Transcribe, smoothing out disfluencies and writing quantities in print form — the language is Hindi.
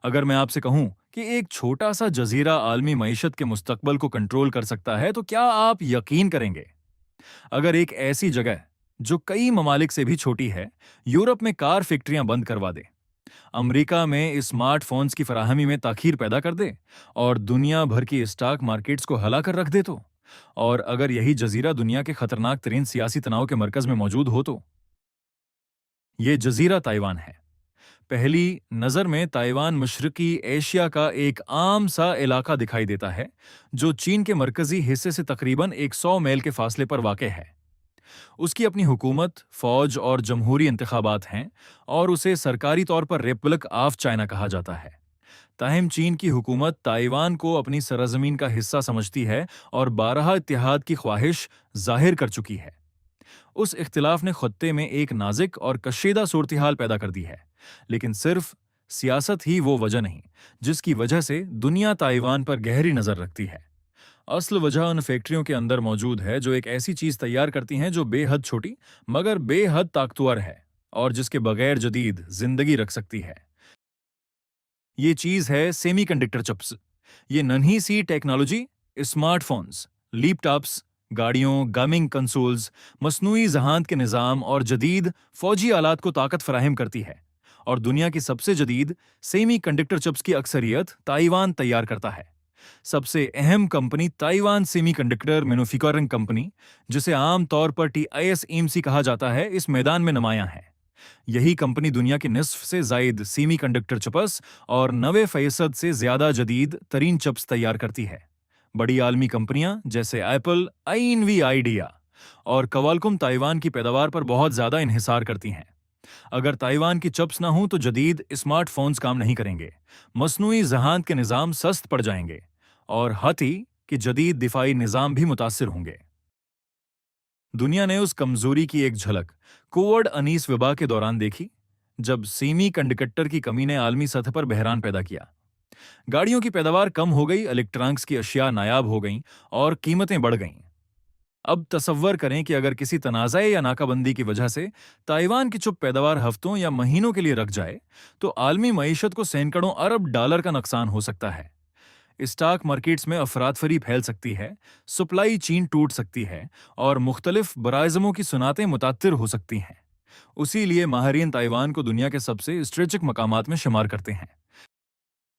अगर मैं आपसे कहूं कि एक छोटा सा जजीरा आलमी मईशत के मुस्तकबल को कंट्रोल कर सकता है, तो क्या आप यकीन करेंगे? अगर एक ऐसी जगह जो कई ममालिक से भी छोटी है, यूरोप में कार फैक्ट्रियां बंद करवा दे, अमेरिका में स्मार्टफोन्स की फराहमी में ताखीर पैदा कर दे और दुनिया भर की स्टॉक मार्केट्स को हिला कर रख दे, तो और अगर यही जजीरा दुनिया के खतरनाक तरीन सियासी तनाव के मरकज में मौजूद हो, तो ये जजीरा ताइवान है। पहली नजर में ताइवान मशरकी एशिया का एक आम सा इलाका दिखाई देता है, जो चीन के मरकजी हिस्से से तकरीबन 100 मील के फासले पर वाक़ है। उसकी अपनी हुकूमत, फौज और जमहूरी इंतखाबात हैं और उसे सरकारी तौर पर रिपब्लिक ऑफ चाइना कहा जाता है। ताहम चीन की हुकूमत ताइवान को अपनी सरजमीन का हिस्सा समझती है और बारहा इत्तेहाद की ख्वाहिश जाहिर कर चुकी है। उस इख्तिलाफ ने खत्ते में एक नाजिक और कशीदा सूरत हाल पैदा कर दी है, लेकिन सिर्फ सियासत ही वो वजह नहीं जिसकी वजह से दुनिया ताइवान पर गहरी नजर रखती है। असल वजह उन फैक्ट्रियों के अंदर मौजूद है जो एक ऐसी चीज तैयार करती हैं जो बेहद छोटी मगर बेहद ताकतवर है और जिसके बगैर जदीद जिंदगी रख सकती है। ये चीज है सेमीकंडक्टर चिप्स। ये नन्ही सी टेक्नोलॉजी स्मार्टफोन्स, लैपटॉप्स, गाड़ियों, गेमिंग कंसोल्स, मसनूई जहांत के निज़ाम और जदीद फौजी आलात को ताकत फराहम करती है। और दुनिया की सबसे जदीद सेमीकंडक्टर चिप्स की अक्सरियत ताइवान तैयार करता है। सबसे अहम company Taiwan semiconductor manufacturing company, जिसे आम तौर पर TISMC कहा जाता है, इस मैदान में नुमायां है। यही कंपनी दुनिया की निस्फ से जायद सेमीकंडक्टर चिप्स और 90% से ज्यादा जदीद तरीन चिप्स तैयार करती है। बड़ी आलमी कंपनियां जैसे एप्पल, INVIDIA और क्वालकॉम ताइवान की पैदावार पर बहुत ज्यादा इन्हिसार करती हैं। अगर ताइवान की चिप्स ना हों तो जदीद स्मार्टफोन्स काम नहीं करेंगे, मसनूई जहांत के निज़ाम सस्त पड़ जाएंगे और हाथी कि जदीद दिफाई निज़ाम भी मुतासिर होंगे। दुनिया ने उस कमजोरी की एक झलक कोविड 19 वबा के दौरान देखी, जब सेमी कंडक्टर की कमी ने आलमी सतह पर बहरान पैदा किया। गाड़ियों की पैदावार कम हो गई, इलेक्ट्रॉनिक्स की अशिया नायाब हो गईं और कीमतें बढ़ गईं। अब तसव्वर करें कि अगर किसी तनाज़े या नाकाबंदी की वजह से ताइवान की चुप पैदावार हफ्तों या महीनों के लिए रख जाए, तो आलमी मईशत को सैकड़ों अरब डॉलर का नुकसान हो सकता है। स्टॉक मार्केट्स में अफरातफरी फैल सकती है, सप्लाई चेन टूट सकती है और मुख्तलिफ बराइज़मों की सुनातें मुतात्तिर हो सकती हैं। उसी लिए माहरीन ताइवान को दुनिया के सबसे स्ट्रेटेजिक मकामात में शुमार करते हैं।